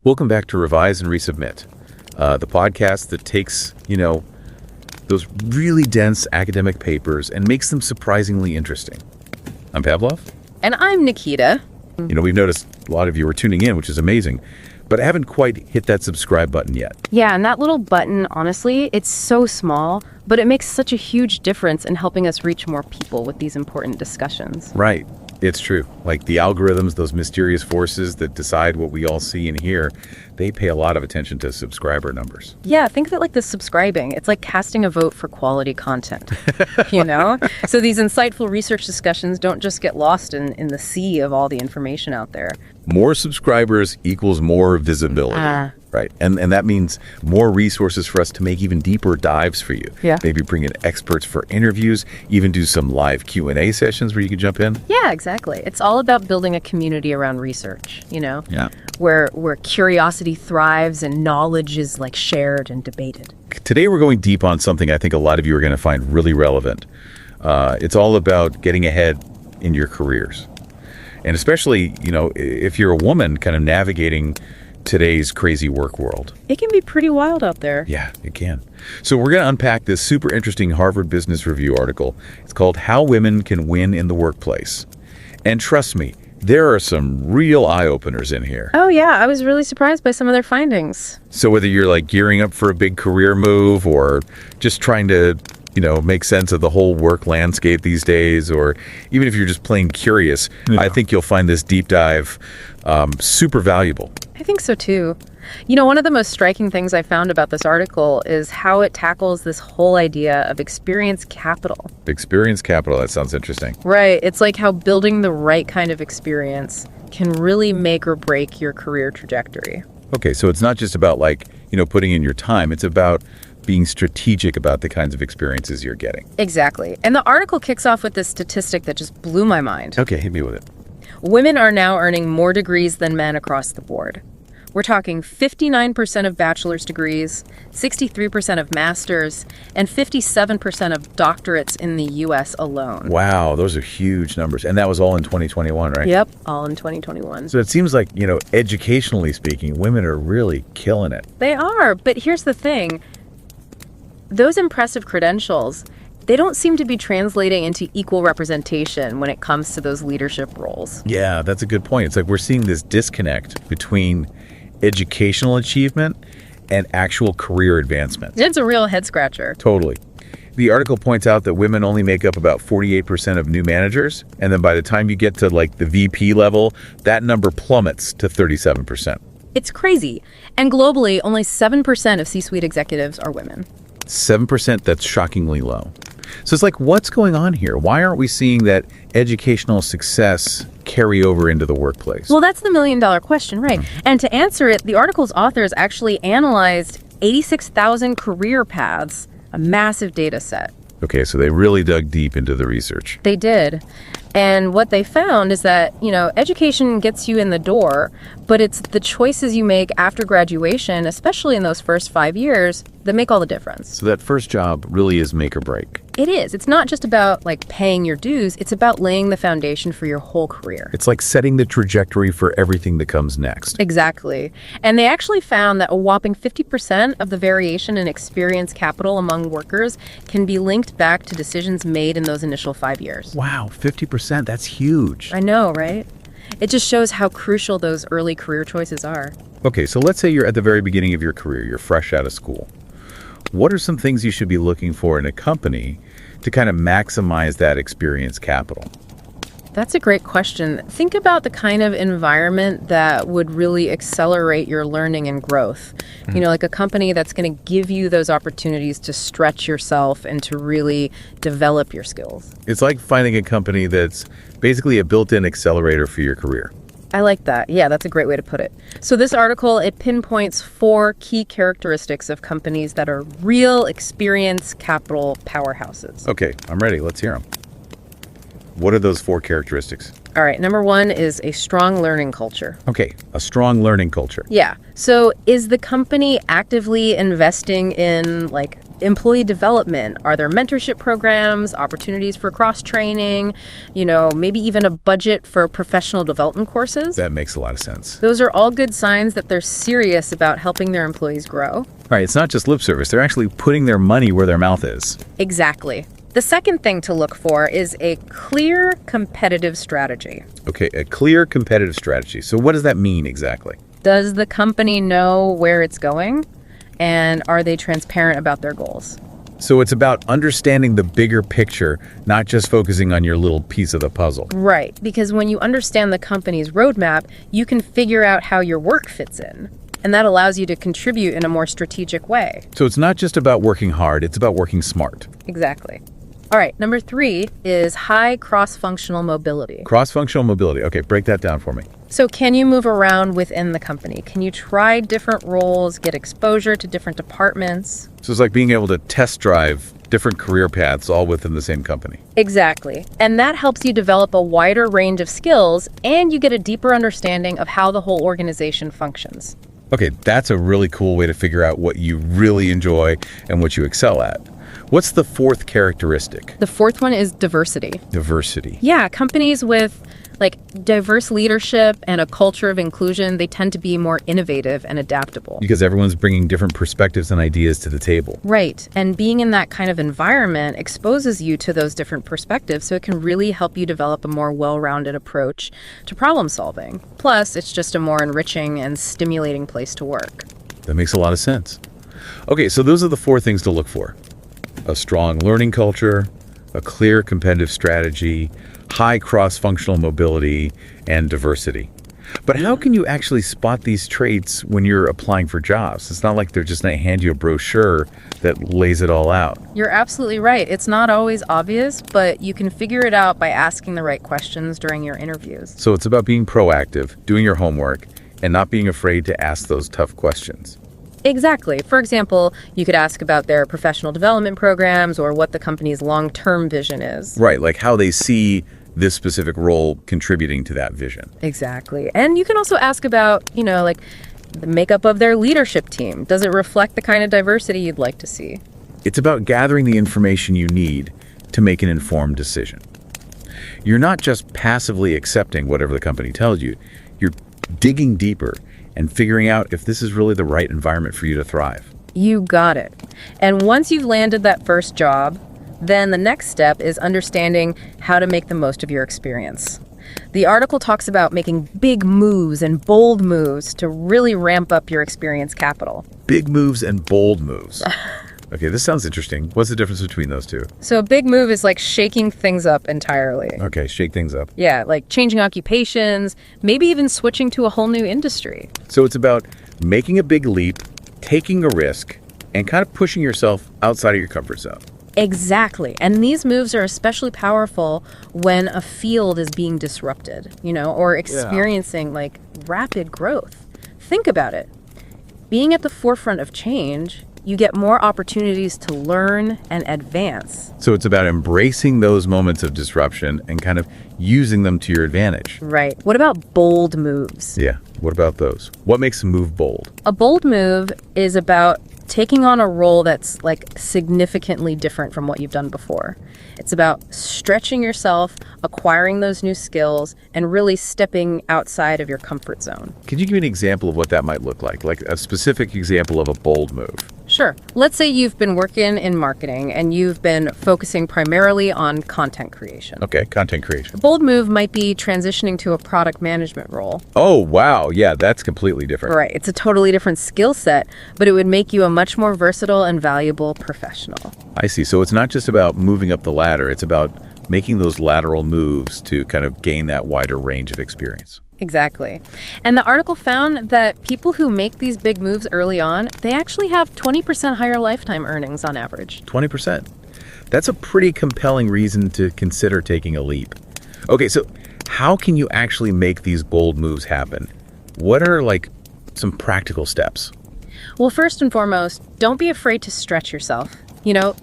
Welcome back to Revise and Resubmit, the podcast that takes, those really dense academic papers and makes them surprisingly interesting. I'm Pavlov. And I'm Nikita. We've noticed a lot of you are tuning in, which is amazing, but I haven't quite hit that subscribe button yet. Yeah, and that little button, honestly, it's so small, but it makes such a huge difference in helping us reach more people with these important discussions. Right. It's true. Like the algorithms, those mysterious forces that decide what we all see and hear, they pay a lot of attention to subscriber numbers. Yeah, think of it like the subscribing. It's like casting a vote for quality content, So these insightful research discussions don't just get lost in the sea of all the information out there. More subscribers equals more visibility. Right. And that means more resources for us to make even deeper dives for you. Yeah. Maybe bring in experts for interviews, even do some live Q&A sessions where you can jump in. Yeah, exactly. It's all about building a community around research, Yeah. where curiosity thrives and knowledge is like shared and debated. Today we're going deep on something I think a lot of you are going to find really relevant. It's all about getting ahead in your careers. And especially, if you're a woman kind of navigating today's crazy work world. It can be pretty wild out there. Yeah, it can. So we're going to unpack this super interesting Harvard Business Review article. It's called How Women Can Win in the Workplace. And trust me, there are some real eye-openers in here. Oh, yeah. I was really surprised by some of their findings. So whether you're like gearing up for a big career move or just trying to make sense of the whole work landscape these days, or even if you're just plain curious, I think you'll find this deep dive super valuable. I think so, too. One of the most striking things I found about this article is how it tackles this whole idea of experience capital. Experience capital, that sounds interesting. Right. It's like how building the right kind of experience can really make or break your career trajectory. Okay, so it's not just about putting in your time. It's about being strategic about the kinds of experiences you're getting. Exactly. And the article kicks off with this statistic that just blew my mind. Okay, hit me with it. Women are now earning more degrees than men across the board. We're talking 59% of bachelor's degrees, 63% of master's, and 57% of doctorates in the U.S. alone. Wow, those are huge numbers. And that was all in 2021, right? Yep, all in 2021. So it seems like, educationally speaking, women are really killing it. They are, but here's the thing. Those impressive credentials, they don't seem to be translating into equal representation when it comes to those leadership roles. Yeah, that's a good point. It's like we're seeing this disconnect between educational achievement and actual career advancement. It's a real head scratcher. Totally. The article points out that women only make up about 48% of new managers, and then by the time you get to the VP level, that number plummets to 37%. It's crazy. And globally, only 7% of C-suite executives are women. 7%, that's shockingly low. So it's like, what's going on here? Why aren't we seeing that educational success carry over into the workplace? Well, that's the million-dollar question, right? And to answer it, the article's authors actually analyzed 86,000 career paths, a massive data set. Okay, so they really dug deep into the research. They did. And what they found is that, education gets you in the door, but it's the choices you make after graduation, especially in those first 5 years, that make all the difference. So that first job really is make or break. It is. It's not just about paying your dues. It's about laying the foundation for your whole career. It's like setting the trajectory for everything that comes next. Exactly. And they actually found that a whopping 50% of the variation in experience capital among workers can be linked back to decisions made in those initial 5 years. Wow, 50%. That's huge. I know, right? It just shows how crucial those early career choices are. Okay, so let's say you're at the very beginning of your career. You're fresh out of school. What are some things you should be looking for in a company to kind of maximize that experience capital? That's a great question. Think about the kind of environment that would really accelerate your learning and growth. Like a company that's going to give you those opportunities to stretch yourself and to really develop your skills. It's like finding a company that's basically a built-in accelerator for your career. I like that. Yeah, that's a great way to put it. So this article, it pinpoints 4 key characteristics of companies that are real experience capital powerhouses. Okay, I'm ready. Let's hear them. What are those 4 characteristics? All right, number 1 is a strong learning culture. Okay, a strong learning culture. Yeah. So is the company actively investing in employee development? Are there mentorship programs, opportunities for cross-training, maybe even a budget for professional development courses? That makes a lot of sense. Those are all good signs that they're serious about helping their employees grow. Right, it's not just lip service. They're actually putting their money where their mouth is. Exactly. The second thing to look for is a clear competitive strategy. Okay, a clear competitive strategy. So what does that mean exactly? Does the company know where it's going? And are they transparent about their goals? So it's about understanding the bigger picture, not just focusing on your little piece of the puzzle. Right, because when you understand the company's roadmap, you can figure out how your work fits in. And that allows you to contribute in a more strategic way. So it's not just about working hard, it's about working smart. Exactly. All right, number 3 is high cross-functional mobility. Cross-functional mobility. Okay, break that down for me. So can you move around within the company? Can you try different roles, get exposure to different departments? So it's like being able to test drive different career paths all within the same company. Exactly. And that helps you develop a wider range of skills, and you get a deeper understanding of how the whole organization functions. Okay, that's a really cool way to figure out what you really enjoy and what you excel at. What's the fourth characteristic? The fourth one is diversity. Diversity. Yeah, companies with diverse leadership and a culture of inclusion, they tend to be more innovative and adaptable. Because everyone's bringing different perspectives and ideas to the table. Right. And being in that kind of environment exposes you to those different perspectives, so it can really help you develop a more well-rounded approach to problem solving. Plus, it's just a more enriching and stimulating place to work. That makes a lot of sense. Okay, so those are the 4 things to look for. A strong learning culture, a clear competitive strategy, high cross-functional mobility, and diversity. But how can you actually spot these traits when you're applying for jobs? It's not like they're just going to hand you a brochure that lays it all out. You're absolutely right. It's not always obvious, but you can figure it out by asking the right questions during your interviews. So it's about being proactive, doing your homework, and not being afraid to ask those tough questions. Exactly. For example, you could ask about their professional development programs or what the company's long-term vision is. Right, like how they see this specific role contributing to that vision. Exactly. And you can also ask about, the makeup of their leadership team. Does it reflect the kind of diversity you'd like to see? It's about gathering the information you need to make an informed decision. You're not just passively accepting whatever the company tells you. You're digging deeper and figuring out if this is really the right environment for you to thrive. You got it. And once you've landed that first job, then the next step is understanding how to make the most of your experience. The article talks about making big moves and bold moves to really ramp up your experience capital. Big moves and bold moves. Okay, this sounds interesting. What's the difference between those two? So a big move is like shaking things up entirely. Okay, shake things up. Yeah, like changing occupations, maybe even switching to a whole new industry. So it's about making a big leap, taking a risk, and kind of pushing yourself outside of your comfort zone. Exactly. And these moves are especially powerful when a field is being disrupted, or experiencing rapid growth. Think about it. Being at the forefront of change, you get more opportunities to learn and advance. So it's about embracing those moments of disruption and kind of using them to your advantage. Right. What about bold moves? Yeah. What about those? What makes a move bold? A bold move is about taking on a role that's significantly different from what you've done before. It's about stretching yourself, acquiring those new skills, and really stepping outside of your comfort zone. Could you give me an example of what that might look like a specific example of a bold move? Sure. Let's say you've been working in marketing and you've been focusing primarily on content creation. Okay, content creation. A bold move might be transitioning to a product management role. Oh, wow. Yeah, that's completely different. Right. It's a totally different skill set, but it would make you a much more versatile and valuable professional. I see. So it's not just about moving up the ladder. It's about making those lateral moves to kind of gain that wider range of experience. Exactly. And the article found that people who make these big moves early on, they actually have 20% higher lifetime earnings on average. 20%. That's a pretty compelling reason to consider taking a leap. Okay, so how can you actually make these bold moves happen? What are some practical steps? Well, first and foremost, don't be afraid to stretch yourself.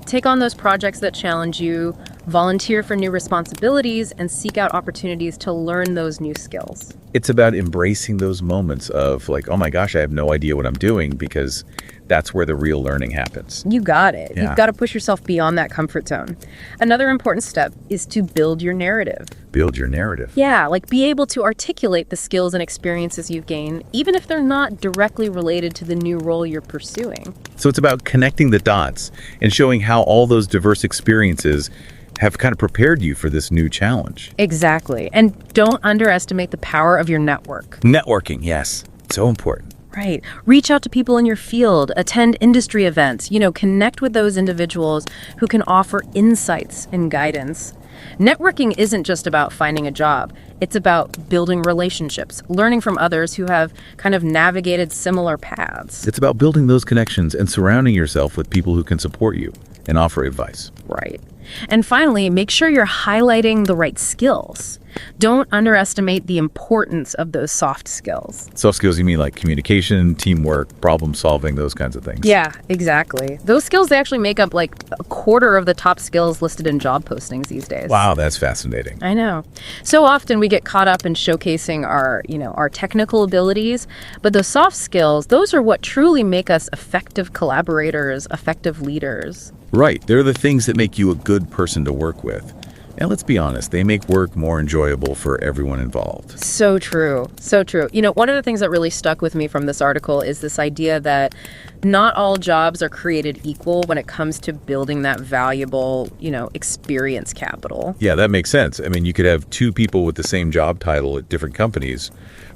Take on those projects that challenge you, volunteer for new responsibilities, and seek out opportunities to learn those new skills. It's about embracing those moments of like, oh my gosh, I have no idea what I'm doing, because that's where the real learning happens. You got it. Yeah. You've got to push yourself beyond that comfort zone. Another important step is to build your narrative. Build your narrative. Yeah, like be able to articulate the skills and experiences you've gained, even if they're not directly related to the new role you're pursuing. So it's about connecting the dots and showing how all those diverse experiences have kind of prepared you for this new challenge. Exactly. And don't underestimate the power of your network. Networking, yes. So important. Right. Reach out to people in your field, attend industry events, connect with those individuals who can offer insights and guidance. Networking isn't just about finding a job. It's about building relationships, learning from others who have kind of navigated similar paths. It's about building those connections and surrounding yourself with people who can support you and offer advice. Right. And finally, make sure you're highlighting the right skills. Don't underestimate the importance of those soft skills. Soft skills, you mean like communication, teamwork, problem solving, those kinds of things? Yeah, exactly. Those skills, they actually make up like a quarter of the top skills listed in job postings these days. Wow, that's fascinating. I know. So often we get caught up in showcasing our technical abilities, but those soft skills, those are what truly make us effective collaborators, effective leaders. Right. They're the things that make you a good person to work with. And let's be honest, they make work more enjoyable for everyone involved. So true. So true. One of the things that really stuck with me from this article is this idea that not all jobs are created equal when it comes to building that valuable, experience capital. Yeah, that makes sense. I mean, you could have two people with the same job title at different companies,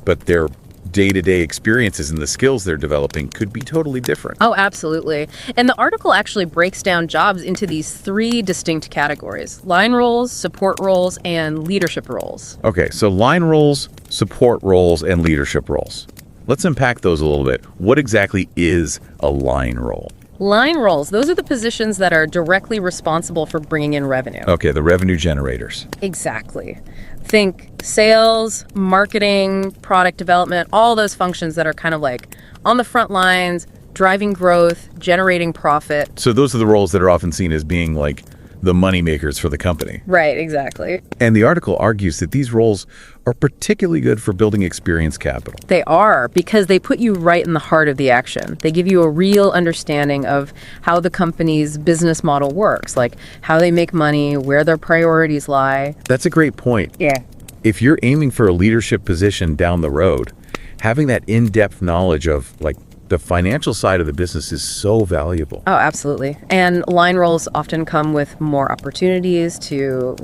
but their day-to-day experiences and the skills they're developing could be totally different. Oh, absolutely. And the article actually breaks down jobs into these three distinct categories: line roles, support roles, and leadership roles. Okay, so line roles, support roles, and leadership roles. Let's unpack those a little bit. What exactly is a line role? Line roles, those are the positions that are directly responsible for bringing in revenue. Okay, the revenue generators. Exactly. Think sales, marketing, product development, all those functions that are kind of like on the front lines, driving growth, generating profit. So those are the roles that are often seen as being like the money makers for the company. Right, exactly. And the article argues that these roles are particularly good for building experience capital. They are, because they put you right in the heart of the action. They give you a real understanding of how the company's business model works, like how they make money, where their priorities lie. That's a great point. Yeah. If you're aiming for a leadership position down the road, having that in-depth knowledge of like the financial side of the business is so valuable. Oh, absolutely. And line roles often come with more opportunities to,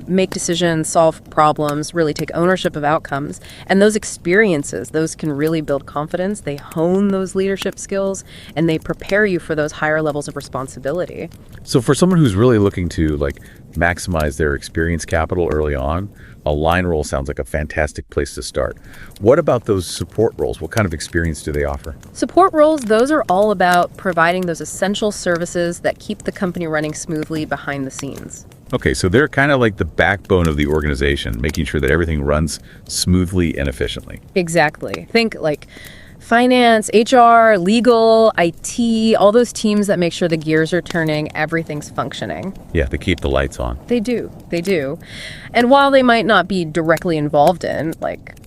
make decisions, solve problems, really take ownership of outcomes. And those experiences, those can really build confidence. They hone those leadership skills, and they prepare you for those higher levels of responsibility. So for someone who's really looking to maximize their experience capital early on, a line role sounds like a fantastic place to start. What about those support roles? What kind of experience do they offer? Support roles, those are all about providing those essential services that keep the company running smoothly behind the scenes. Okay, so they're kind of like the backbone of the organization, making sure that everything runs smoothly and efficiently. Exactly. Think like finance, HR, legal, IT, all those teams that make sure the gears are turning, everything's functioning. Yeah, they keep the lights on. They do. And while they might not be directly involved in,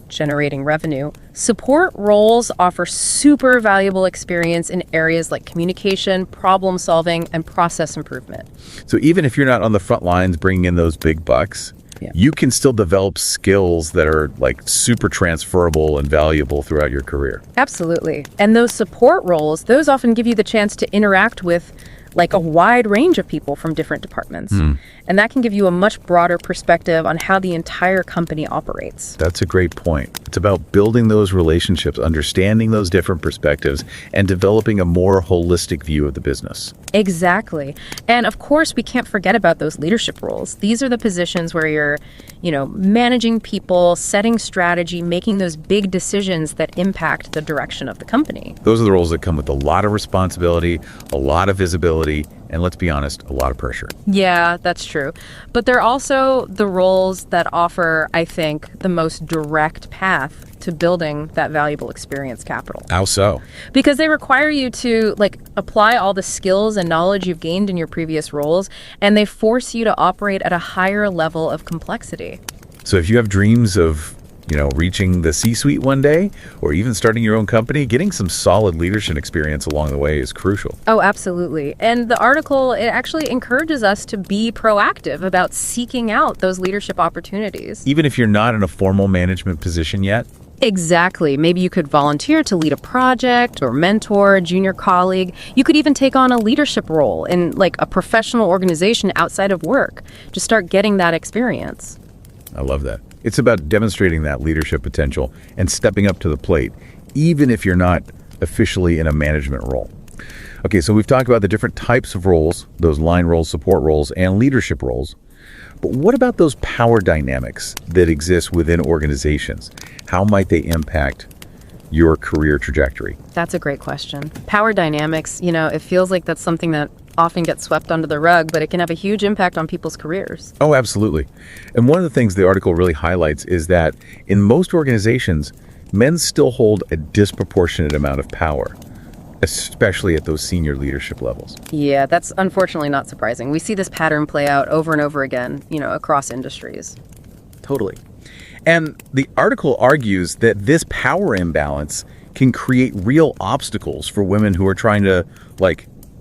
generating revenue, support roles offer super valuable experience in areas like communication, problem solving, and process improvement. So even if you're not on the front lines bringing in those big bucks, you can still develop skills that are super transferable and valuable throughout your career. Absolutely. And those support roles, those often give you the chance to interact with a wide range of people from different departments. And that can give you a much broader perspective on how the entire company operates. That's a great point. It's about building those relationships, understanding those different perspectives, and developing a more holistic view of the business. Exactly. And of course, we can't forget about those leadership roles. These are the positions where you're, managing people, setting strategy, making those big decisions that impact the direction of the company. Those are the roles that come with a lot of responsibility, a lot of visibility, responsibility, and let's be honest, a lot of pressure. Yeah, that's true. But they're also the roles that offer, I think, the most direct path to building that valuable experience capital. How so? Because they require you to apply all the skills and knowledge you've gained in your previous roles, and they force you to operate at a higher level of complexity. So if you have dreams of reaching the C-suite one day, or even starting your own company, getting some solid leadership experience along the way is crucial. Oh, absolutely. And the article, it actually encourages us to be proactive about seeking out those leadership opportunities. Even if you're not in a formal management position yet? Exactly. Maybe you could volunteer to lead a project or mentor a junior colleague. You could even take on a leadership role in a professional organization outside of work. Just start getting that experience. I love that. It's about demonstrating that leadership potential and stepping up to the plate, even if you're not officially in a management role. Okay, so we've talked about the different types of roles, those line roles, support roles, and leadership roles. But what about those power dynamics that exist within organizations? How might they impact your career trajectory? That's a great question. Power dynamics, it feels like that's something that often gets swept under the rug, but it can have a huge impact on people's careers. Oh, absolutely. And one of the things the article really highlights is that in most organizations, men still hold a disproportionate amount of power, especially at those senior leadership levels. Yeah, that's unfortunately not surprising. We see this pattern play out over and over again, across industries. Totally. And the article argues that this power imbalance can create real obstacles for women who are trying to,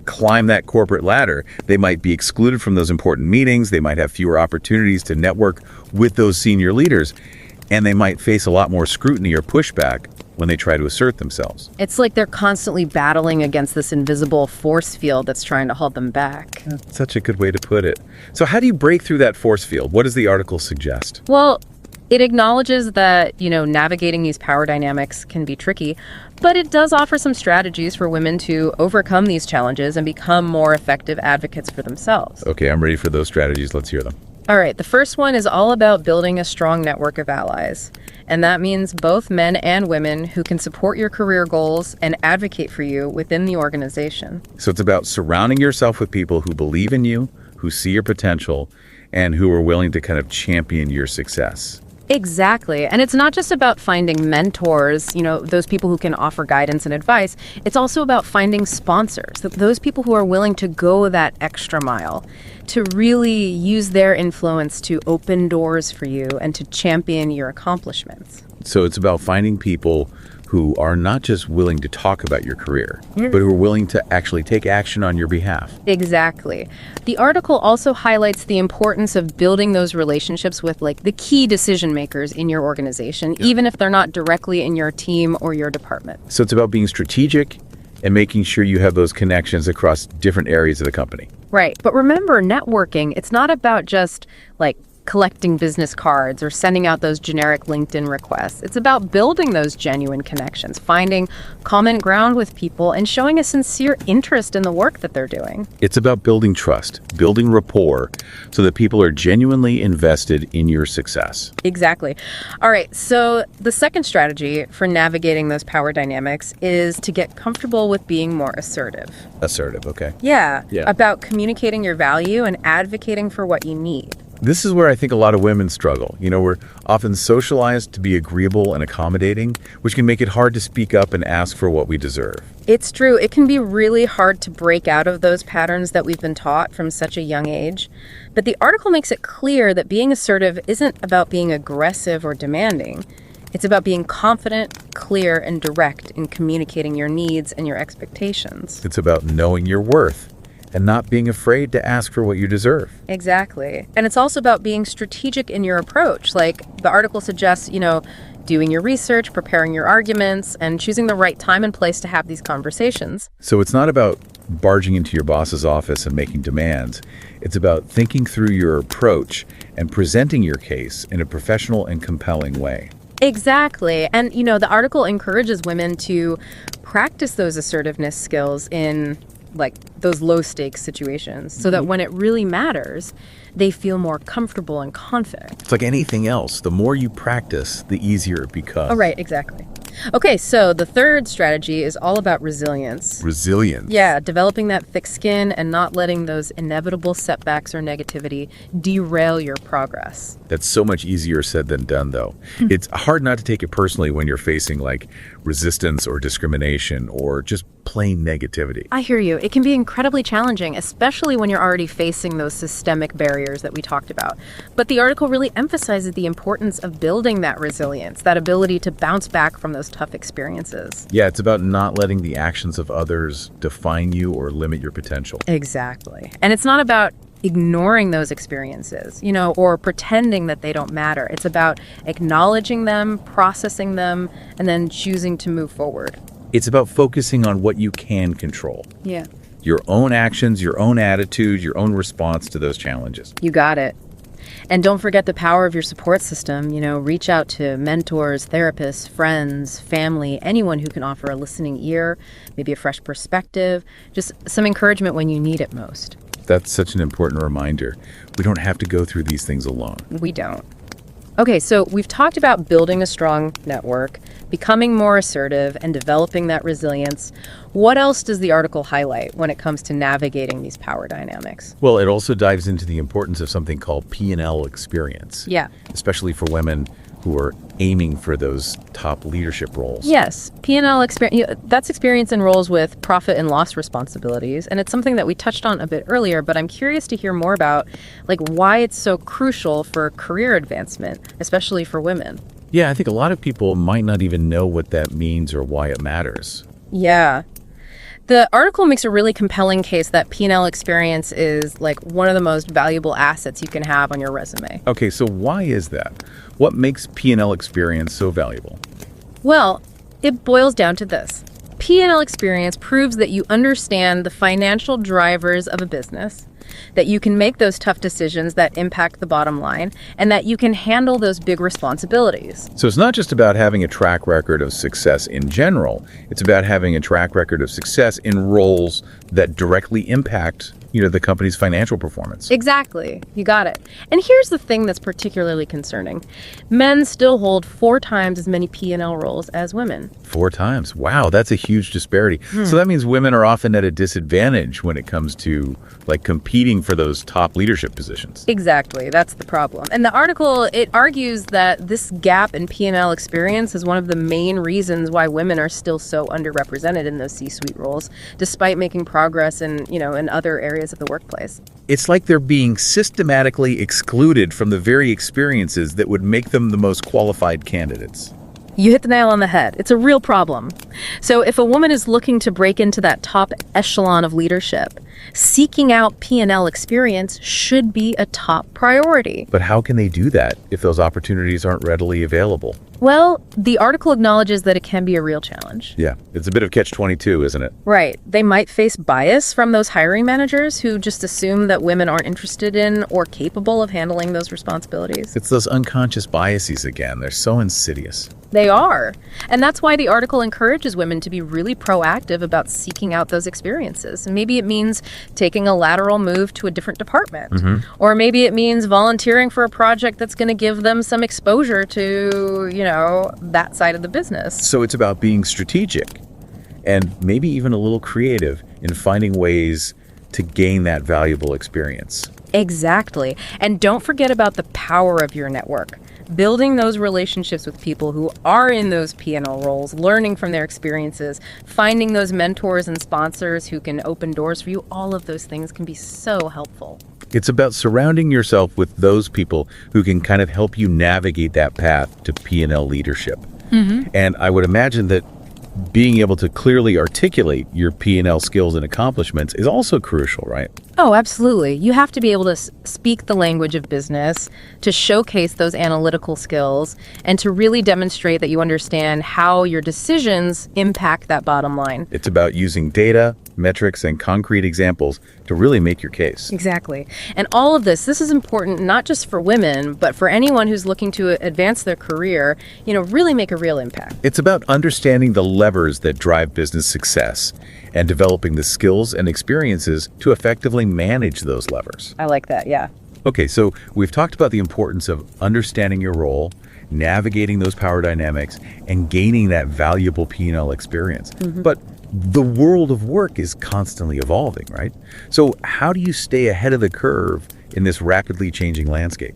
climb that corporate ladder. They might be excluded from those important meetings. They might have fewer opportunities to network with those senior leaders. And they might face a lot more scrutiny or pushback when they try to assert themselves. It's like they're constantly battling against this invisible force field that's trying to hold them back. That's such a good way to put it. So how do you break through that force field? What does the article suggest? Well, it acknowledges that, navigating these power dynamics can be tricky, but it does offer some strategies for women to overcome these challenges and become more effective advocates for themselves. Okay, I'm ready for those strategies. Let's hear them. All right, the first one is all about building a strong network of allies. And that means both men and women who can support your career goals and advocate for you within the organization. So it's about surrounding yourself with people who believe in you, who see your potential, and who are willing to kind of champion your success. Exactly. And it's not just about finding mentors, those people who can offer guidance and advice. It's also about finding sponsors, those people who are willing to go that extra mile, to really use their influence to open doors for you and to champion your accomplishments. So it's about finding people who are not just willing to talk about your career, but who are willing to actually take action on your behalf. Exactly. The article also highlights the importance of building those relationships with the key decision makers in your organization, even if they're not directly in your team or your department. So it's about being strategic and making sure you have those connections across different areas of the company. Right. But remember, networking, it's not about just collecting business cards or sending out those generic LinkedIn requests. It's about building those genuine connections, finding common ground with people, and showing a sincere interest in the work that they're doing. It's about building trust, building rapport, so that people are genuinely invested in your success. Exactly. All right, so the second strategy for navigating those power dynamics is to get comfortable with being more assertive. Assertive, okay. Yeah, about communicating your value and advocating for what you need. This is where I think a lot of women struggle. We're often socialized to be agreeable and accommodating, which can make it hard to speak up and ask for what we deserve. It's true. It can be really hard to break out of those patterns that we've been taught from such a young age. But the article makes it clear that being assertive isn't about being aggressive or demanding. It's about being confident, clear, and direct in communicating your needs and your expectations. It's about knowing your worth and not being afraid to ask for what you deserve. Exactly. And it's also about being strategic in your approach. The article suggests, doing your research, preparing your arguments, and choosing the right time and place to have these conversations. So it's not about barging into your boss's office and making demands. It's about thinking through your approach and presenting your case in a professional and compelling way. Exactly. And, the article encourages women to practice those assertiveness skills in those low stakes situations so that when it really matters, they feel more comfortable and confident. It's like anything else. The more you practice, the easier it becomes. Oh, right. Exactly. Okay, so the third strategy is all about resilience. Resilience? Yeah, developing that thick skin and not letting those inevitable setbacks or negativity derail your progress. That's so much easier said than done, though. It's hard not to take it personally when you're facing like resistance or discrimination or just plain negativity. I hear you. It can be incredibly challenging, especially when you're already facing those systemic barriers that we talked about. But the article really emphasizes the importance of building that resilience, that ability to bounce back from those tough experiences. Yeah, it's about not letting the actions of others define you or limit your potential. Exactly. And it's not about ignoring those experiences, or pretending that they don't matter. It's about acknowledging them, processing them, and then choosing to move forward. It's about focusing on what you can control. Yeah. Your own actions, your own attitude, your own response to those challenges. You got it. And don't forget the power of your support system. Reach out to mentors, therapists, friends, family, anyone who can offer a listening ear, maybe a fresh perspective, just some encouragement when you need it most. That's such an important reminder. We don't have to go through these things alone. We don't. Okay, so we've talked about building a strong network, becoming more assertive, and developing that resilience. What else does the article highlight when it comes to navigating these power dynamics? Well, it also dives into the importance of something called P&L experience. Yeah. Especially for women who are aiming for those top leadership roles. Yes, P&L experience, that's experience in roles with profit and loss responsibilities, and it's something that we touched on a bit earlier, but I'm curious to hear more about why it's so crucial for career advancement, especially for women. Yeah, I think a lot of people might not even know what that means or why it matters. Yeah. The article makes a really compelling case that P&L experience is one of the most valuable assets you can have on your resume. Okay, so why is that? What makes P&L experience so valuable? Well, it boils down to this. P&L experience proves that you understand the financial drivers of a business, that you can make those tough decisions that impact the bottom line, and that you can handle those big responsibilities. So it's not just about having a track record of success in general. It's about having a track record of success in roles that directly impact, the company's financial performance. Exactly. You got it. And here's the thing that's particularly concerning. Men still hold 4 times as many P&L roles as women. 4 times. Wow, that's a huge disparity. So that means women are often at a disadvantage when it comes to competing for those top leadership positions. Exactly. That's the problem. And the article, it argues that this gap in P&L experience is one of the main reasons why women are still so underrepresented in those C-suite roles, despite making progress in other areas of the workplace. It's like they're being systematically excluded from the very experiences that would make them the most qualified candidates. You hit the nail on the head. It's a real problem. So if a woman is looking to break into that top echelon of leadership, seeking out P&L experience should be a top priority. But how can they do that if those opportunities aren't readily available? Well, the article acknowledges that it can be a real challenge. Yeah, it's a bit of catch-22, isn't it? Right. They might face bias from those hiring managers who just assume that women aren't interested in or capable of handling those responsibilities. It's those unconscious biases again. They're so insidious. They are. And that's why the article encourages women to be really proactive about seeking out those experiences. And maybe it means taking a lateral move to a different department. Or maybe it means volunteering for a project that's going to give them some exposure to, that side of the business. So it's about being strategic and maybe even a little creative in finding ways to gain that valuable experience. Exactly. And don't forget about the power of your network. Building those relationships with people who are in those P&L roles, learning from their experiences, finding those mentors and sponsors who can open doors for you, all of those things can be so helpful. It's about surrounding yourself with those people who can kind of help you navigate that path to P&L leadership. And I would imagine that being able to clearly articulate your P&L skills and accomplishments is also crucial, right? Oh, absolutely. You have to be able to speak the language of business, to showcase those analytical skills, and to really demonstrate that you understand how your decisions impact that bottom line. It's about using data, metrics, and concrete examples to really make your case. Exactly. And all of this is important not just for women, but for anyone who's looking to advance their career, really make a real impact. It's about understanding the levers that drive business success and developing the skills and experiences to effectively manage those levers. I like that, yeah. Okay, so we've talked about the importance of understanding your role, navigating those power dynamics, and gaining that valuable P&L experience. But the world of work is constantly evolving, right? So how do you stay ahead of the curve in this rapidly changing landscape?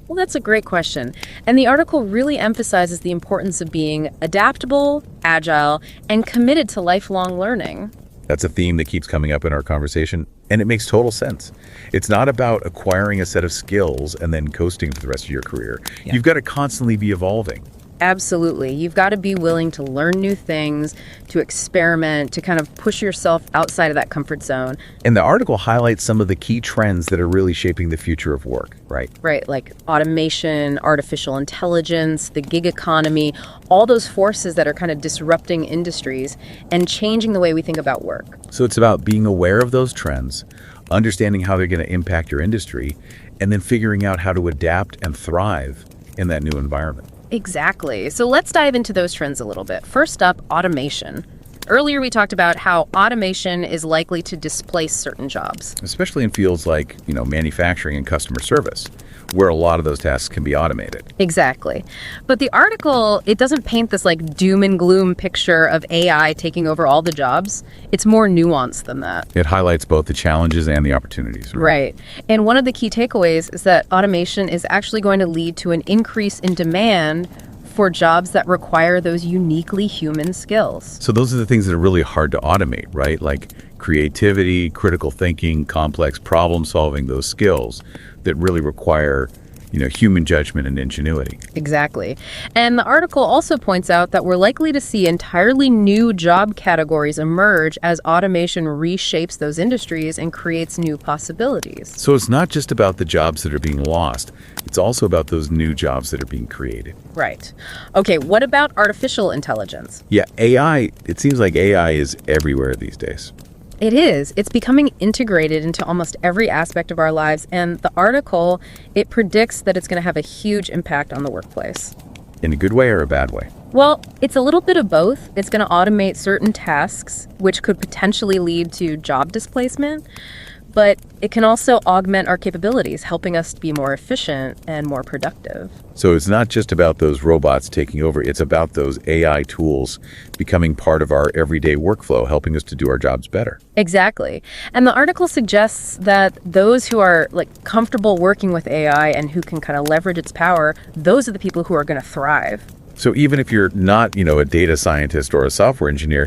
Well, that's a great question. And the article really emphasizes the importance of being adaptable, agile, and committed to lifelong learning. That's a theme that keeps coming up in our conversation, and it makes total sense. It's not about acquiring a set of skills and then coasting for the rest of your career. You've got to constantly be evolving. Absolutely. You've got to be willing to learn new things, to experiment, to kind of push yourself outside of that comfort zone. And the article highlights some of the key trends that are really shaping the future of work, right? Right, like automation, artificial intelligence, the gig economy, all those forces that are kind of disrupting industries and changing the way we think about work. So it's about being aware of those trends, understanding how they're going to impact your industry, and then figuring out how to adapt and thrive in that new environment. Exactly. So let's dive into those trends a little bit. First up, automation. Earlier, we talked about how automation is likely to displace certain jobs. Especially in fields like, manufacturing and customer service, where a lot of those tasks can be automated. Exactly. But the article, it doesn't paint this like doom and gloom picture of AI taking over all the jobs. It's more nuanced than that. It highlights both the challenges and the opportunities. Right. And one of the key takeaways is that automation is actually going to lead to an increase in demand for jobs that require those uniquely human skills. So those are the things that are really hard to automate, right? Like creativity, critical thinking, complex problem solving, those skills that really require, human judgment and ingenuity. Exactly. And the article also points out that we're likely to see entirely new job categories emerge as automation reshapes those industries and creates new possibilities. So it's not just about the jobs that are being lost. It's also about those new jobs that are being created. Right. Okay, what about artificial intelligence? Yeah, AI, it seems like AI is everywhere these days. It is. It's becoming integrated into almost every aspect of our lives, and the article, it predicts that it's going to have a huge impact on the workplace. In a good way or a bad way? Well, it's a little bit of both. It's going to automate certain tasks, which could potentially lead to job displacement, but it can also augment our capabilities, helping us to be more efficient and more productive. So it's not just about those robots taking over, it's about those AI tools becoming part of our everyday workflow, helping us to do our jobs better. Exactly. And the article suggests that those who are comfortable working with AI and who can kind of leverage its power, those are the people who are going to thrive. So even if you're not, a data scientist or a software engineer,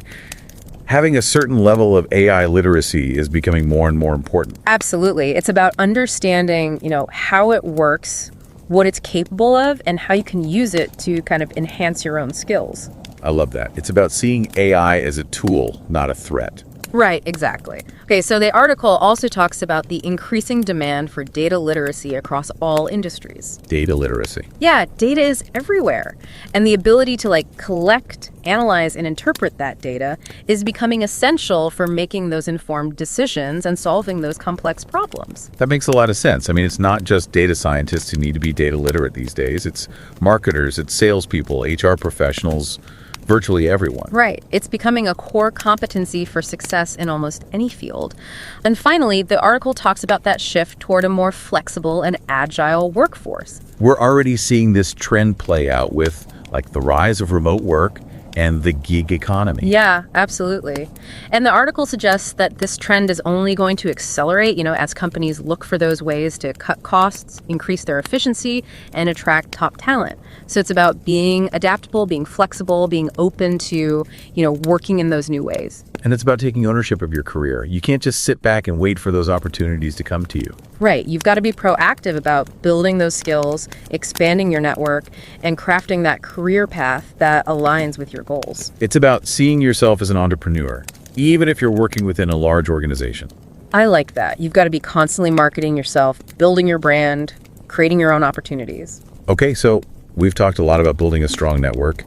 having a certain level of AI literacy is becoming more and more important. Absolutely. It's about understanding, how it works, what it's capable of, and how you can use it to kind of enhance your own skills. I love that. It's about seeing AI as a tool, not a threat. Right, exactly. Okay, so the article also talks about the increasing demand for data literacy across all industries. Data literacy. Yeah, data is everywhere. And the ability to collect, analyze, and interpret that data is becoming essential for making those informed decisions and solving those complex problems. That makes a lot of sense. I mean, it's not just data scientists who need to be data literate these days. It's marketers, it's salespeople, HR professionals, virtually everyone. Right. It's becoming a core competency for success in almost any field. And finally, the article talks about that shift toward a more flexible and agile workforce. We're already seeing this trend play out with the rise of remote work and the gig economy. Yeah, absolutely. And the article suggests that this trend is only going to accelerate, as companies look for those ways to cut costs, increase their efficiency, and attract top talent. So it's about being adaptable, being flexible, being open to, working in those new ways. And it's about taking ownership of your career. You can't just sit back and wait for those opportunities to come to you. Right. You've got to be proactive about building those skills, expanding your network, and crafting that career path that aligns with your goals. It's about seeing yourself as an entrepreneur, even if you're working within a large organization. I like that. You've got to be constantly marketing yourself, building your brand, creating your own opportunities. Okay, so we've talked a lot about building a strong network.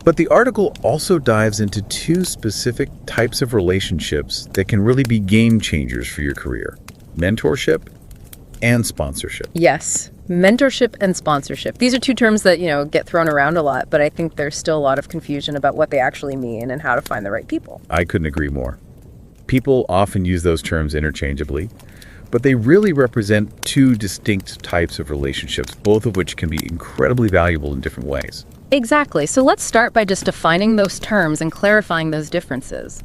But the article also dives into two specific types of relationships that can really be game changers for your career: mentorship and sponsorship. Yes, mentorship and sponsorship. These are two terms that, get thrown around a lot, but I think there's still a lot of confusion about what they actually mean and how to find the right people. I couldn't agree more. People often use those terms interchangeably, But they really represent two distinct types of relationships, both of which can be incredibly valuable in different ways. Exactly. So let's start by just defining those terms and clarifying those differences.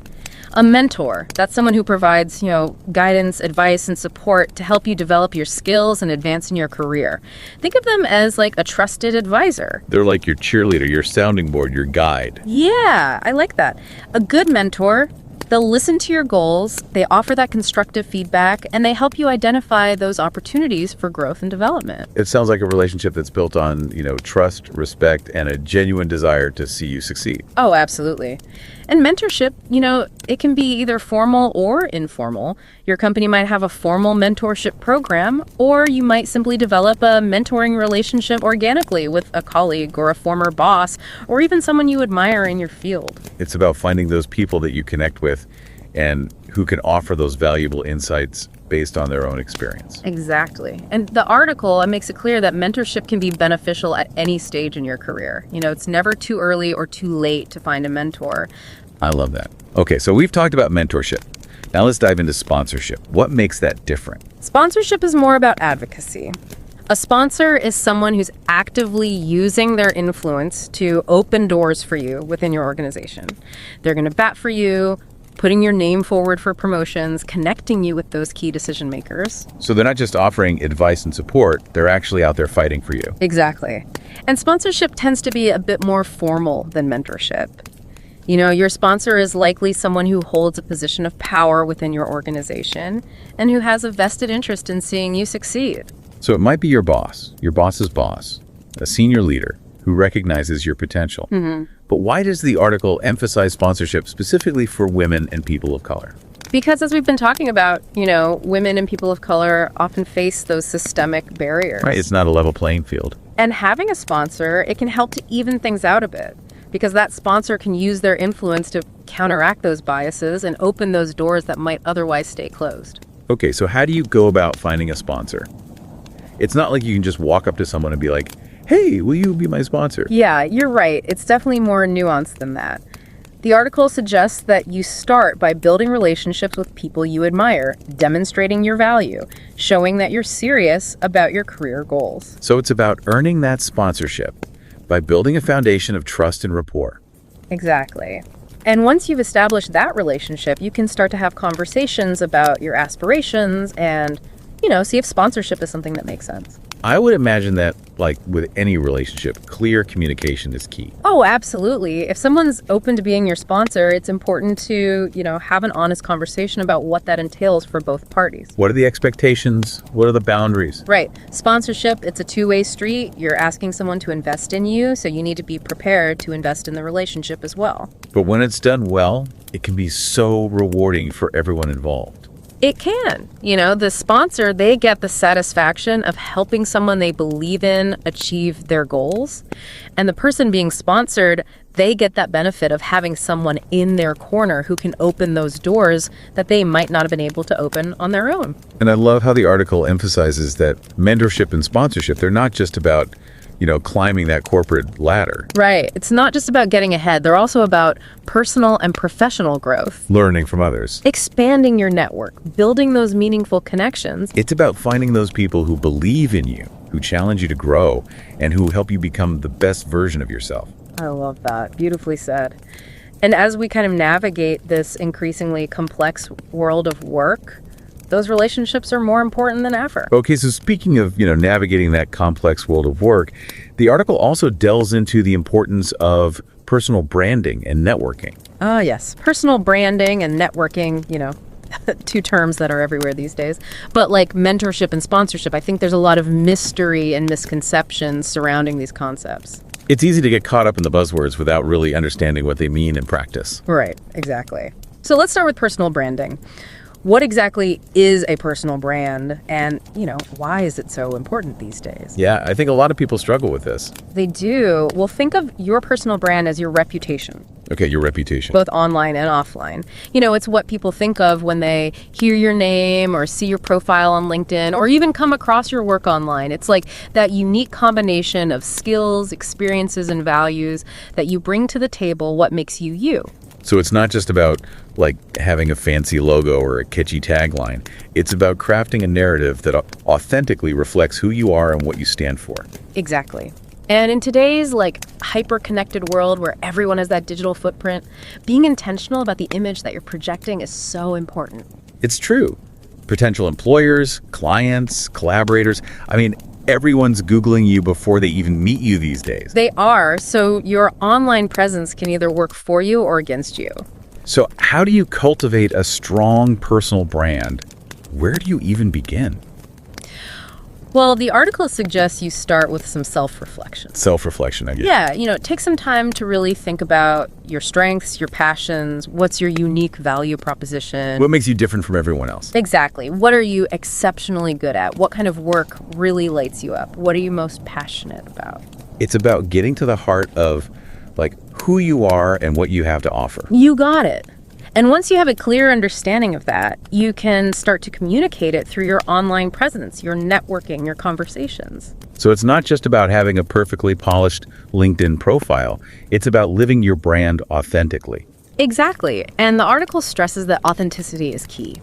A mentor, that's someone who provides, guidance, advice, and support to help you develop your skills and advance in your career. Think of them as like a trusted advisor. They're like your cheerleader, your sounding board, your guide. Yeah, I like that. A good mentor, they'll listen to your goals, they offer that constructive feedback, and they help you identify those opportunities for growth and development. It sounds like a relationship that's built on, trust, respect, and a genuine desire to see you succeed. Oh, absolutely. And mentorship, it can be either formal or informal. Your company might have a formal mentorship program, or you might simply develop a mentoring relationship organically with a colleague or a former boss, or even someone you admire in your field. It's about finding those people that you connect with and who can offer those valuable insights based on their own experience. Exactly. And the article makes it clear that mentorship can be beneficial at any stage in your career. It's never too early or too late to find a mentor. I love that. Okay, so we've talked about mentorship. Now let's dive into sponsorship. What makes that different? Sponsorship is more about advocacy. A sponsor is someone who's actively using their influence to open doors for you within your organization. They're going to bat for you, putting your name forward for promotions, connecting you with those key decision makers. So they're not just offering advice and support, they're actually out there fighting for you. Exactly. And sponsorship tends to be a bit more formal than mentorship. Your sponsor is likely someone who holds a position of power within your organization and who has a vested interest in seeing you succeed. So it might be your boss's boss, a senior leader who recognizes your potential. Mm-hmm. But why does the article emphasize sponsorship specifically for women and people of color? Because as we've been talking about, women and people of color often face those systemic barriers. Right, it's not a level playing field. And having a sponsor, it can help to even things out a bit, because that sponsor can use their influence to counteract those biases and open those doors that might otherwise stay closed. Okay, so how do you go about finding a sponsor? It's not like you can just walk up to someone and be like, hey, will you be my sponsor? Yeah, you're right. It's definitely more nuanced than that. The article suggests that you start by building relationships with people you admire, demonstrating your value, showing that you're serious about your career goals. So it's about earning that sponsorship by building a foundation of trust and rapport. Exactly. And once you've established that relationship, you can start to have conversations about your aspirations and, see if sponsorship is something that makes sense. I would imagine that, like with any relationship, clear communication is key. Oh, absolutely. If someone's open to being your sponsor, it's important to, have an honest conversation about what that entails for both parties. What are the expectations? What are the boundaries? Right. Sponsorship, it's a two-way street. You're asking someone to invest in you, so you need to be prepared to invest in the relationship as well. But when it's done well, it can be so rewarding for everyone involved. It can. The sponsor, they get the satisfaction of helping someone they believe in achieve their goals. And the person being sponsored, they get that benefit of having someone in their corner who can open those doors that they might not have been able to open on their own. And I love how the article emphasizes that mentorship and sponsorship, they're not just about climbing that corporate ladder. Right. It's not just about getting ahead. They're also about personal and professional growth. Learning from others. Expanding your network, building those meaningful connections. It's about finding those people who believe in you, who challenge you to grow, and who help you become the best version of yourself. I love that. Beautifully said. And as we kind of navigate this increasingly complex world of work, those relationships are more important than ever. Okay, so speaking of, navigating that complex world of work, the article also delves into the importance of personal branding and networking. Oh, yes. Personal branding and networking, two terms that are everywhere these days. But like mentorship and sponsorship, I think there's a lot of mystery and misconceptions surrounding these concepts. It's easy to get caught up in the buzzwords without really understanding what they mean in practice. Right, exactly. So let's start with personal branding. What exactly is a personal brand, and, why is it so important these days? Yeah, I think a lot of people struggle with this. They do. Well, think of your personal brand as your reputation. Okay, your reputation. Both online and offline. It's what people think of when they hear your name or see your profile on LinkedIn or even come across your work online. It's like that unique combination of skills, experiences, and values that you bring to the table, what makes you you. So it's not just about like having a fancy logo or a catchy tagline. It's about crafting a narrative that authentically reflects who you are and what you stand for. Exactly. And in today's hyper-connected world where everyone has that digital footprint, being intentional about the image that you're projecting is so important. It's true. Potential employers, clients, collaborators, everyone's Googling you before they even meet you these days. They are, so your online presence can either work for you or against you. So how do you cultivate a strong personal brand? Where do you even begin? Well, the article suggests you start with some self-reflection. Self-reflection, I guess. Yeah, take some time to really think about your strengths, your passions, what's your unique value proposition. What makes you different from everyone else? Exactly. What are you exceptionally good at? What kind of work really lights you up? What are you most passionate about? It's about getting to the heart of who you are and what you have to offer. You got it. And once you have a clear understanding of that, you can start to communicate it through your online presence, your networking, your conversations. So it's not just about having a perfectly polished LinkedIn profile. It's about living your brand authentically. Exactly. And the article stresses that authenticity is key.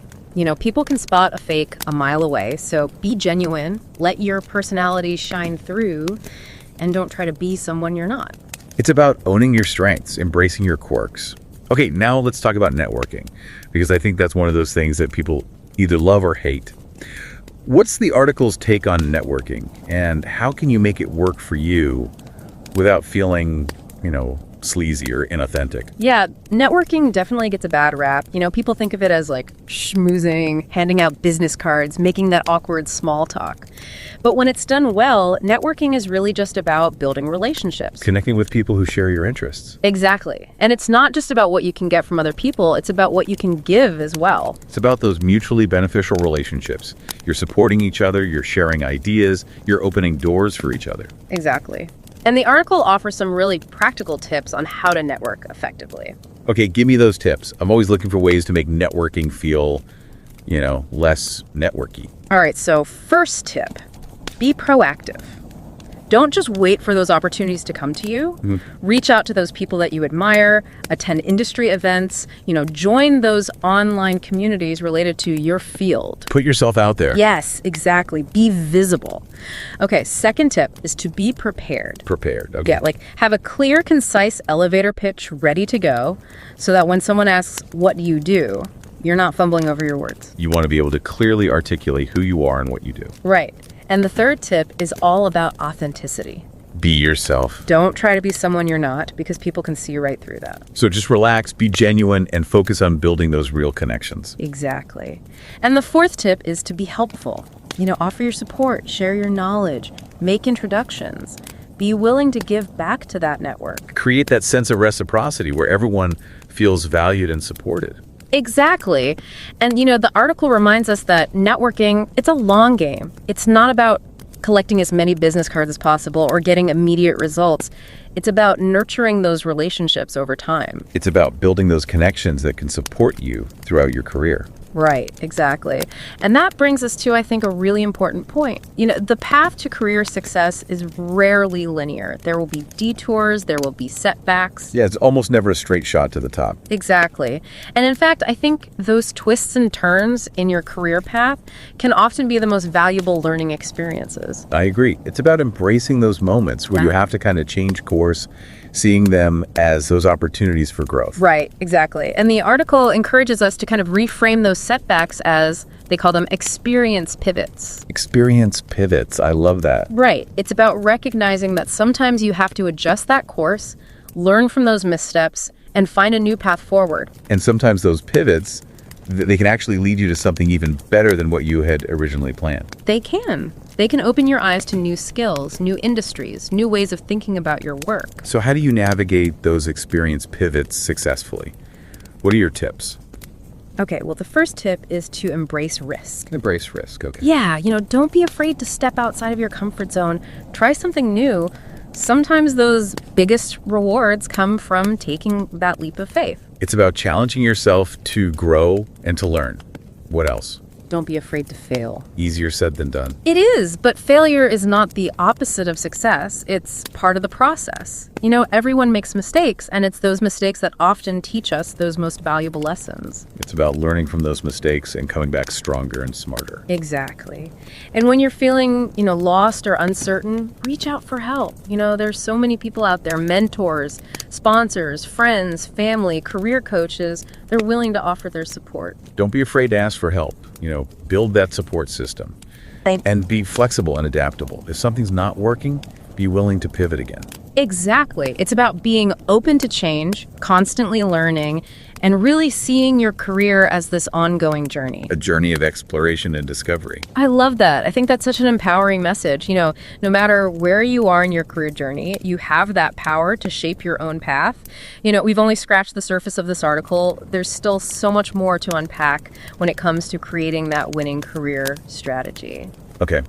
People can spot a fake a mile away, so be genuine, let your personality shine through, and don't try to be someone you're not. It's about owning your strengths, embracing your quirks. Okay, now let's talk about networking, because I think that's one of those things that people either love or hate. What's the article's take on networking, and how can you make it work for you without feeling, sleazy or inauthentic? Yeah, networking definitely gets a bad rap. People think of it as schmoozing, handing out business cards, making that awkward small talk. But when it's done well, networking is really just about building relationships. Connecting with people who share your interests. Exactly. And it's not just about what you can get from other people, it's about what you can give as well. It's about those mutually beneficial relationships. You're supporting each other, you're sharing ideas, you're opening doors for each other. Exactly. And the article offers some really practical tips on how to network effectively. Okay, give me those tips. I'm always looking for ways to make networking feel, less networky. All right, so first tip, be proactive. Don't just wait for those opportunities to come to you. Mm-hmm. Reach out to those people that you admire, attend industry events, join those online communities related to your field. Put yourself out there. Yes, exactly. Be visible. Okay, second tip is to be prepared. Prepared, okay. Yeah, have a clear, concise elevator pitch ready to go so that when someone asks, what do you do? You're not fumbling over your words. You want to be able to clearly articulate who you are and what you do. Right. And the third tip is all about authenticity. Be yourself. Don't try to be someone you're not, because people can see right through that. So just relax, be genuine, and focus on building those real connections. Exactly. And the fourth tip is to be helpful. Offer your support, share your knowledge, make introductions. Be willing to give back to that network. Create that sense of reciprocity where everyone feels valued and supported. Exactly. And, the article reminds us that networking, it's a long game. It's not about collecting as many business cards as possible or getting immediate results. It's about nurturing those relationships over time. It's about building those connections that can support you throughout your career. Right, exactly. And that brings us to, I think, a really important point. The path to career success is rarely linear. There will be detours, there will be setbacks. Yeah, it's almost never a straight shot to the top. Exactly. And in fact, I think those twists and turns in your career path can often be the most valuable learning experiences. I agree. It's about embracing those moments where you have to kind of change course, seeing them as those opportunities for growth. Right, exactly. And the article encourages us to kind of reframe those setbacks as, they call them experience pivots. Experience pivots. I love that. Right. It's about recognizing that sometimes you have to adjust that course, learn from those missteps, and find a new path forward. And sometimes those pivots, they can actually lead you to something even better than what you had originally planned. They can. They can open your eyes to new skills, new industries, new ways of thinking about your work. So how do you navigate those experience pivots successfully? What are your tips? Okay, well, the first tip is to embrace risk. Embrace risk, okay. Yeah, don't be afraid to step outside of your comfort zone. Try something new. Sometimes those biggest rewards come from taking that leap of faith. It's about challenging yourself to grow and to learn. What else? Don't be afraid to fail. Easier said than done. It is, but failure is not the opposite of success. It's part of the process. everyone makes mistakes, and it's those mistakes that often teach us those most valuable lessons. It's about learning from those mistakes and coming back stronger and smarter. Exactly. And when you're feeling, lost or uncertain, reach out for help. There's so many people out there, mentors, sponsors, friends, family, career coaches. They're willing to offer their support. Don't be afraid to ask for help. Build that support system. And be flexible and adaptable. If something's not working, be willing to pivot again. Exactly. It's about being open to change, constantly learning, and really seeing your career as this ongoing journey. A journey of exploration and discovery. I love that. I think that's such an empowering message. No matter where you are in your career journey, you have that power to shape your own path. We've only scratched the surface of this article. There's still so much more to unpack when it comes to creating that winning career strategy. Okay.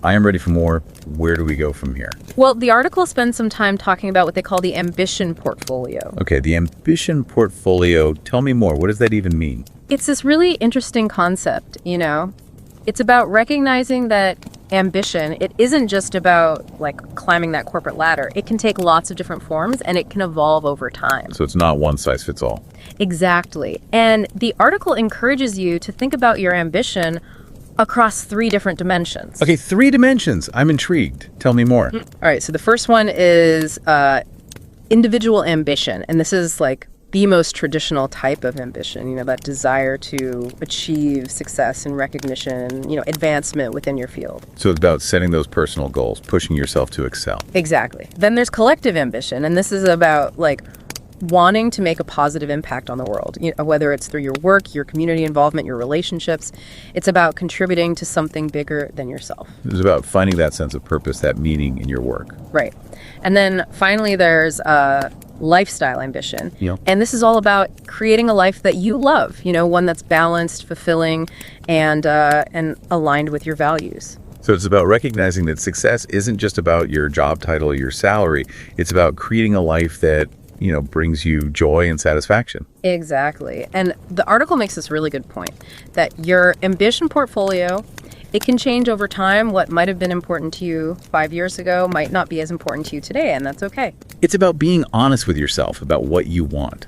I am ready for more. Where do we go from here? Well, the article spends some time talking about what they call the ambition portfolio. Okay, the ambition portfolio. Tell me more. What does that even mean? It's this really interesting concept, It's about recognizing that ambition, it isn't just about climbing that corporate ladder. It can take lots of different forms and it can evolve over time. So it's not one size fits all. Exactly. And the article encourages you to think about your ambition across 3 different dimensions. Okay, 3 dimensions. I'm intrigued. Tell me more. All right, so the first one is individual ambition. And this is the most traditional type of ambition, that desire to achieve success and recognition, advancement within your field. So it's about setting those personal goals, pushing yourself to excel. Exactly. Then there's collective ambition, and this is about wanting to make a positive impact on the world, whether it's through your work, your community involvement, your relationships. It's about contributing to something bigger than yourself. It's about finding that sense of purpose, that meaning in your work. Right. And then finally, there's lifestyle ambition. Yeah. And this is all about creating a life that you love, one that's balanced, fulfilling, and aligned with your values. So it's about recognizing that success isn't just about your job title or your salary. It's about creating a life that brings you joy and satisfaction. Exactly. And the article makes this really good point that your ambition portfolio, it can change over time. What might have been important to you 5 years ago might not be as important to you today, and that's okay. It's about being honest with yourself about what you want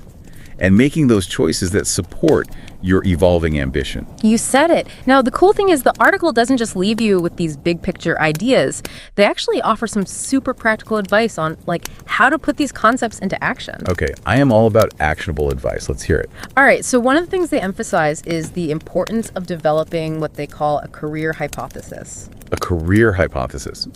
and making those choices that support your evolving ambition. You said it. Now, the cool thing is the article doesn't just leave you with these big picture ideas. They actually offer some super practical advice on how to put these concepts into action. Okay, I am all about actionable advice. Let's hear it. All right, so one of the things they emphasize is the importance of developing what they call a career hypothesis. A career hypothesis?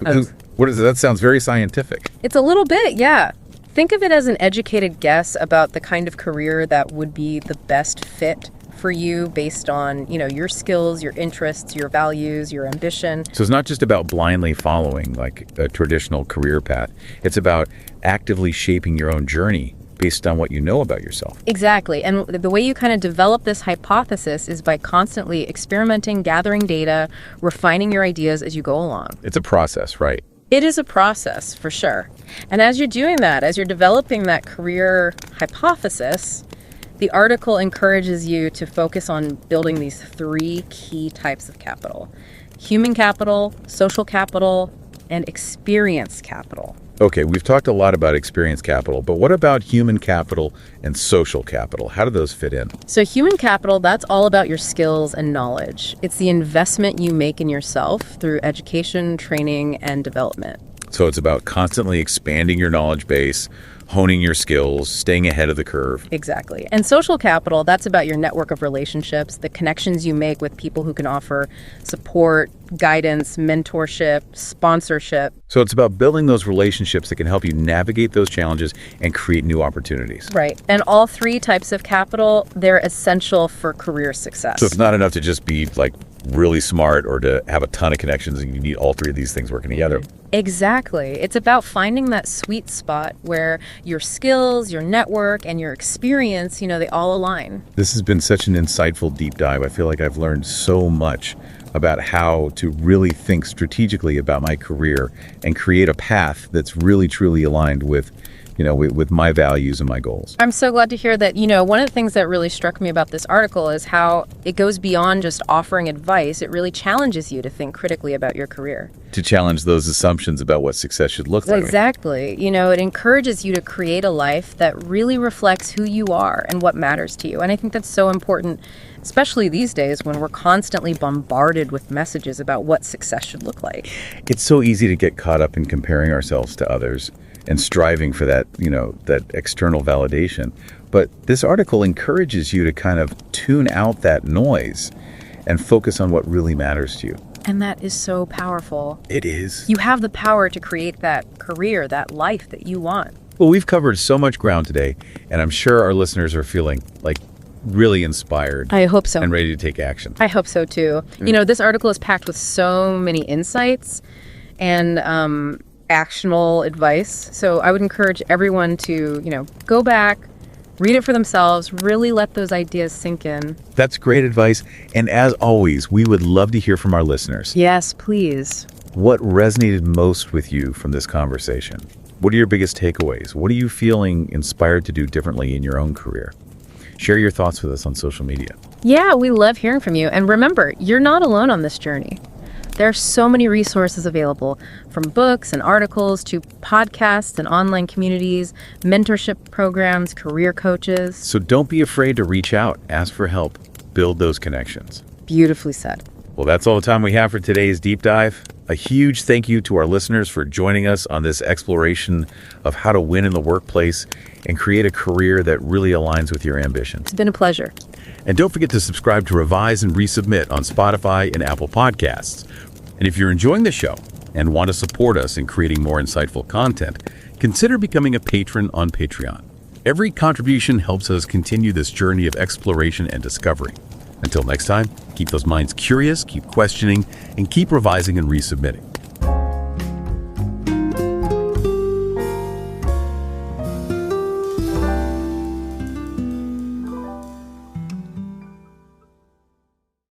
What is it? That sounds very scientific. It's a little bit, yeah. Think of it as an educated guess about the kind of career that would be the best fit for you based on, your skills, your interests, your values, your ambition. So it's not just about blindly following a traditional career path. It's about actively shaping your own journey based on what you know about yourself. Exactly. And the way you kind of develop this hypothesis is by constantly experimenting, gathering data, refining your ideas as you go along. It's a process, right? It is a process, for sure. And as you're doing that, as you're developing that career hypothesis, the article encourages you to focus on building these 3 key types of capital: human capital, social capital, and experience capital. Okay, we've talked a lot about experience capital, but what about human capital and social capital? How do those fit in? So human capital, that's all about your skills and knowledge. It's the investment you make in yourself through education, training, and development. So it's about constantly expanding your knowledge base, honing your skills, staying ahead of the curve. Exactly. And social capital, that's about your network of relationships, the connections you make with people who can offer support, guidance, mentorship, sponsorship. So it's about building those relationships that can help you navigate those challenges and create new opportunities. Right. And all 3 types of capital, they're essential for career success. So it's not enough to just be really smart or to have a ton of connections, and you need all 3 of these things working together. Exactly. It's about finding that sweet spot where your skills, your network, and your experience, they all align. This has been such an insightful deep dive. I feel like I've learned so much about how to really think strategically about my career and create a path that's really, truly aligned with, with my values and my goals. I'm so glad to hear that. One of the things that really struck me about this article is how it goes beyond just offering advice. It really challenges you to think critically about your career. To challenge those assumptions about what success should look like. Exactly. It encourages you to create a life that really reflects who you are and what matters to you. And I think that's so important, especially these days when we're constantly bombarded with messages about what success should look like. It's so easy to get caught up in comparing ourselves to others and striving for that, that external validation. But this article encourages you to kind of tune out that noise and focus on what really matters to you. And that is so powerful. It is. You have the power to create that career, that life that you want. Well, we've covered so much ground today, and I'm sure our listeners are feeling like really inspired. I hope so. And ready to take action. I hope so too. This article is packed with so many insights and actionable advice. So I would encourage everyone to, go back, read it for themselves, really let those ideas sink in. That's great advice. And as always, we would love to hear from our listeners. Yes, please. What resonated most with you from this conversation? What are your biggest takeaways? What are you feeling inspired to do differently in your own career? Share your thoughts with us on social media. Yeah, we love hearing from you. And remember, you're not alone on this journey. There are so many resources available, from books and articles to podcasts and online communities, mentorship programs, career coaches. So don't be afraid to reach out, ask for help, build those connections. Beautifully said. Well, that's all the time we have for today's deep dive. A huge thank you to our listeners for joining us on this exploration of how to win in the workplace and create a career that really aligns with your ambitions. It's been a pleasure. And don't forget to subscribe to Revise and Resubmit on Spotify and Apple Podcasts. And if you're enjoying the show and want to support us in creating more insightful content, consider becoming a patron on Patreon. Every contribution helps us continue this journey of exploration and discovery. Until next time, keep those minds curious, keep questioning, and keep revising and resubmitting.